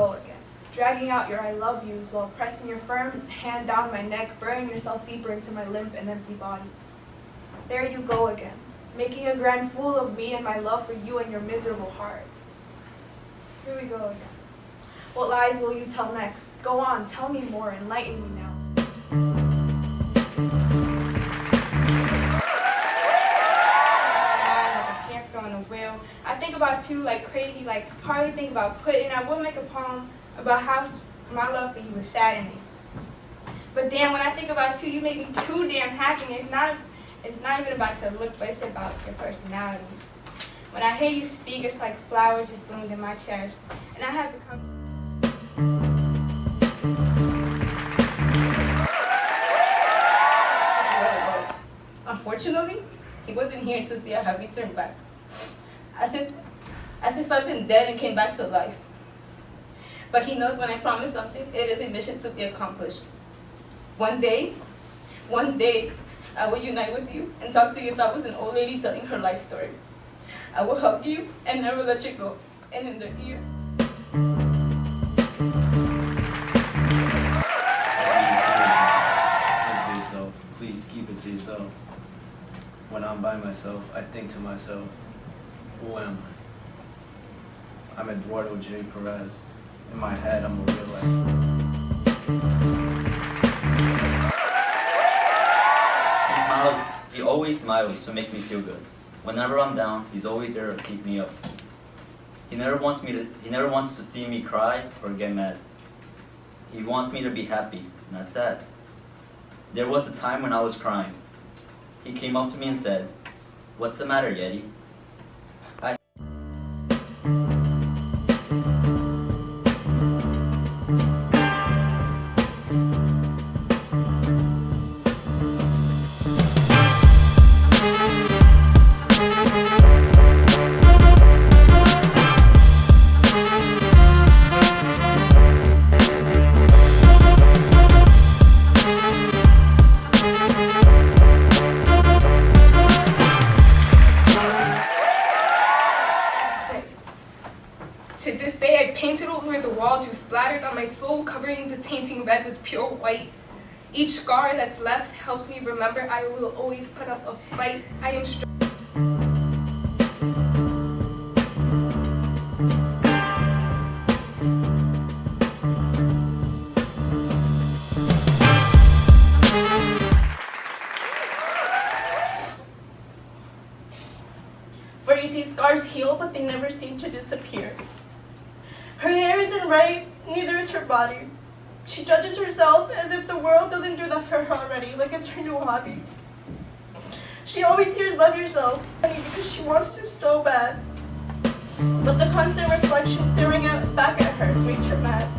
go again, dragging out your I love yous while pressing your firm hand down my neck, burying yourself deeper into my limp and empty body. There you go again, making a grand fool of me and my love for you and your miserable heart. Here we go again. What lies will you tell next? Go on, tell me more, enlighten me now. I think about you like crazy, like hardly think about putting. I would make a poem about how my love for you is saddening. But damn, when I think about you, you make me too damn happy. It's not even about your look, but it's about your personality. When I hear you speak, it's like flowers just bloomed in my chest, and I have become. Unfortunately, he wasn't here to see a happy turn back. As if I've been dead and came back to life. But he knows when I promise something, it is a mission to be accomplished. One day, I will unite with you and talk to you if I was an old lady telling her life story. I will hug you and never let you go. And in the ear. Please keep it to yourself. When I'm by myself, I think to myself, who am I? I'm Eduardo J. Perez. In my head, I'm a real life. He always smiles to make me feel good. Whenever I'm down, he's always there to keep me up. He never wants to see me cry or get mad. He wants me to be happy, not sad. There was a time when I was crying. He came up to me and said, "What's the matter, Yeti?" To this day, I painted over the walls you splattered on my soul, covering the tainting red with pure white. Each scar that's left helps me remember I will always put up a fight. I am strong. For you see, scars heal, but they never seem to disappear. Her hair isn't right, neither is her body. She judges herself as if the world doesn't do that for her already, like it's her new hobby. She always hears "love yourself" because she wants to so bad. But the constant reflection staring back at her makes her mad.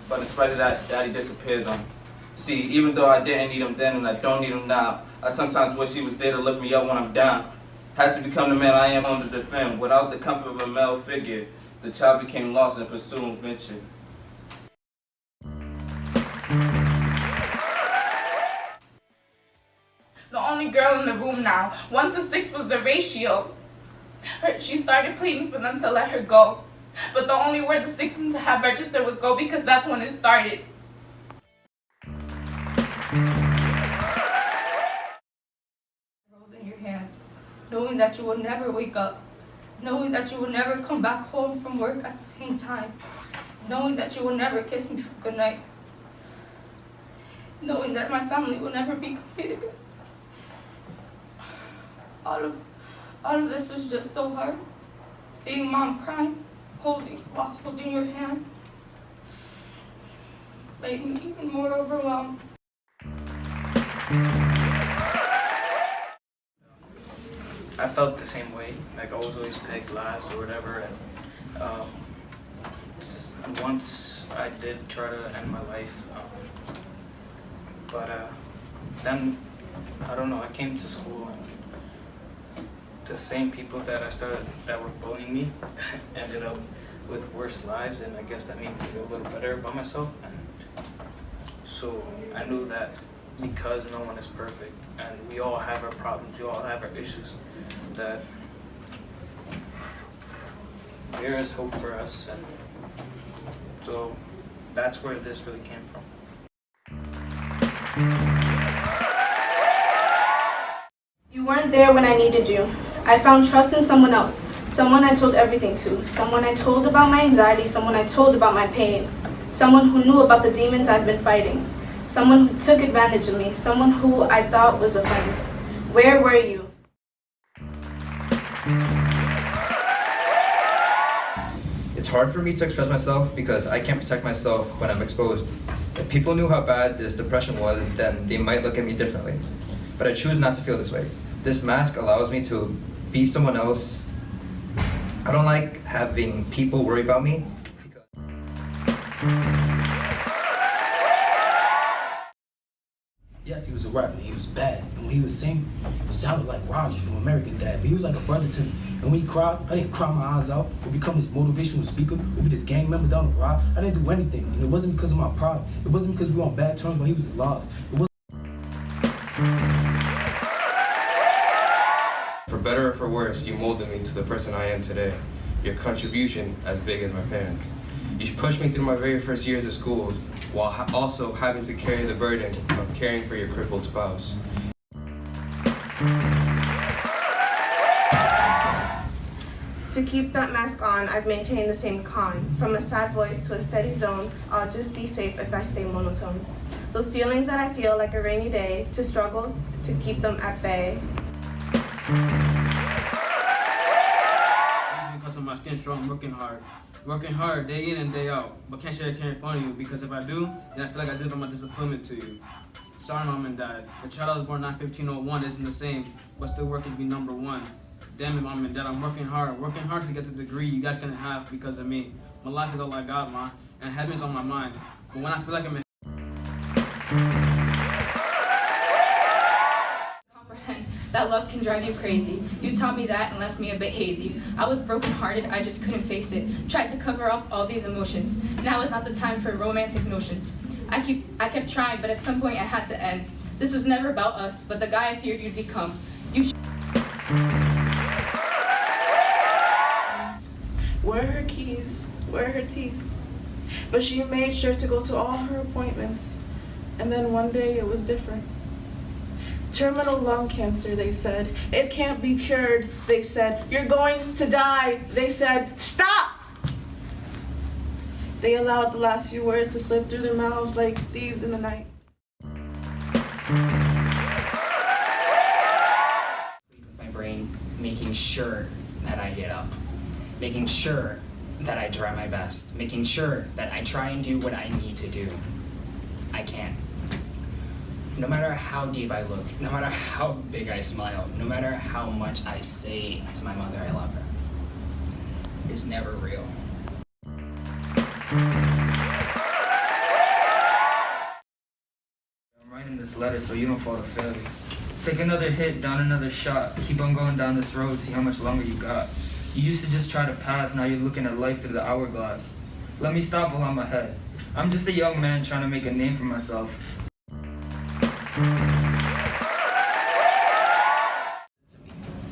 But in spite of that, Daddy disappeared them. See, even though I didn't need him then and I don't need him now, I sometimes wish he was there to lift me up when I'm down. Had to become the man I am on to defend. Without the comfort of a male figure, the child became lost in pursuing venture. The only girl in the room now. 1 to 6 was the ratio. She started pleading for them to let her go. But the only word the 6 to have registered was go because that's when it started. Rose in your hand, knowing that you will never wake up, knowing that you will never come back home from work at the same time, knowing that you will never kiss me for goodnight, knowing that my family will never be complete again. All of this was just so hard. Seeing Mom crying, while holding your hand, made me even more overwhelmed. I felt the same way, like I was always pegged last or whatever, and once I did try to end my life, but then I don't know, I came to school and the same people that were bullying me ended up with worse lives, and I guess that made me feel a little better about myself. And so I knew that because no one is perfect and we all have our problems, we all have our issues, that there is hope for us. And so that's where this really came from. You weren't there when I needed you. I found trust in someone else, someone I told everything to, someone I told about my anxiety, someone I told about my pain, someone who knew about the demons I've been fighting, someone who took advantage of me, someone who I thought was a friend. Where were you? It's hard for me to express myself because I can't protect myself when I'm exposed. If people knew how bad this depression was, then they might look at me differently. But I choose not to feel this way. This mask allows me to be someone else. I don't like having people worry about me. Yes, he was a rapper. He was bad. And when he was singing, he sounded like Roger from American Dad. But he was like a brother to me. And when he cried, I didn't cry my eyes out or become this motivational speaker or be this gang member down the ride. I didn't do anything. And it wasn't because of my pride. It wasn't because we were on bad terms when he was alive. It wasn't. For better or for worse, you molded me to the person I am today. Your contribution as big as my parents. You pushed me through my very first years of school while also having to carry the burden of caring for your crippled spouse. To keep that mask on, I've maintained the same calm. From a sad voice to a steady zone, I'll just be safe if I stay monotone. Those feelings that I feel like a rainy day, to struggle, to keep them at bay. Because of my skin strong, working hard day in and day out, but can't share a tear in front of you, because if I do, then I feel like as if I'm a disappointment to you. Sorry, Mom and Dad. The child I was born 9/15/01 isn't the same, but still working to be number one. Damn it, Mom and Dad, I'm working hard to get the degree you guys gonna have because of me. My life is all I got, Ma, and heaven's on my mind. But when I feel like I'm in that love can drive you crazy. You taught me that and left me a bit hazy. I was brokenhearted, I just couldn't face it. Tried to cover up all these emotions. Now is not the time for romantic notions. I kept trying, but at some point I had to end. This was never about us, but the guy I feared you'd become. Where are her keys? Where are her teeth? But she made sure to go to all her appointments. And then one day it was different. Terminal lung cancer, they said. It can't be cured, they said. You're going to die, they said. Stop! They allowed the last few words to slip through their mouths like thieves in the night. My brain making sure that I get up, making sure that I try my best, making sure that I try and do what I need to do. I can't. No matter how deep I look, no matter how big I smile, no matter how much I say to my mother I love her, it's never real. I'm writing this letter so you don't fall to failure. Take another hit, down another shot. Keep on going down this road, see how much longer you got. You used to just try to pass, now you're looking at life through the hourglass. Let me stop while I'm ahead. I'm just a young man trying to make a name for myself.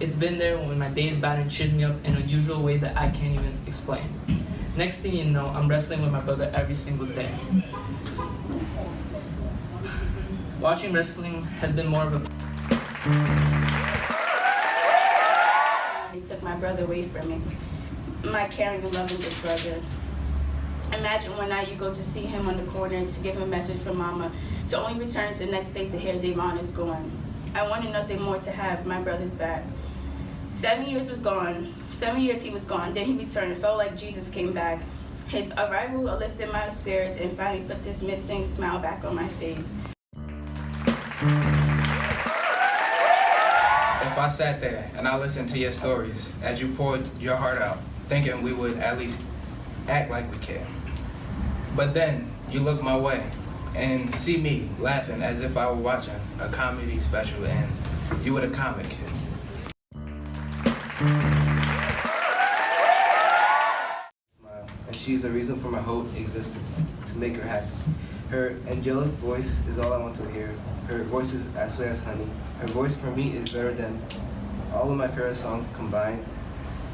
It's been there when my day is bad and cheers me up in unusual ways that I can't even explain. Next thing you know, I'm wrestling with my brother every single day. Watching wrestling has been more of a... He took my brother away from me. My caring and loving big brother. Imagine one night you go to see him on the corner to give him a message from Mama, to only return to the next day to hear Davon is gone. I wanted nothing more to have my brother's back. 7 years was gone. 7 years he was gone. Then he returned. It felt like Jesus came back. His arrival lifted my spirits and finally put this missing smile back on my face. If I sat there and I listened to your stories as you poured your heart out, thinking we would at least act like we care. But then you looked my way. and see me laughing as if I were watching a comedy special and you were the comic. And she's the reason for my whole existence, to make her happy. Her angelic voice is all I want to hear. Her voice is as sweet as honey. Her voice for me is better than all of my favorite songs combined.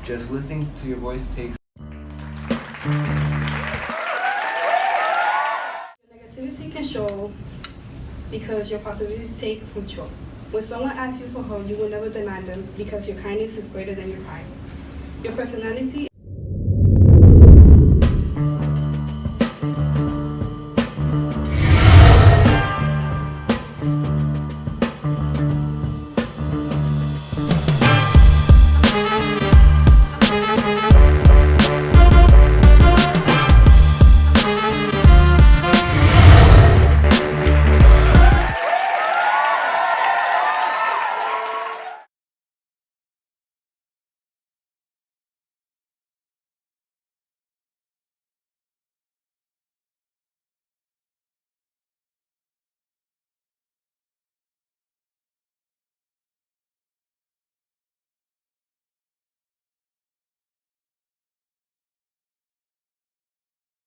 Just listening to your voice takes. Negativity can show because your positivity takes control. When someone asks you for help, you will never deny them because your kindness is greater than your pride. Your personality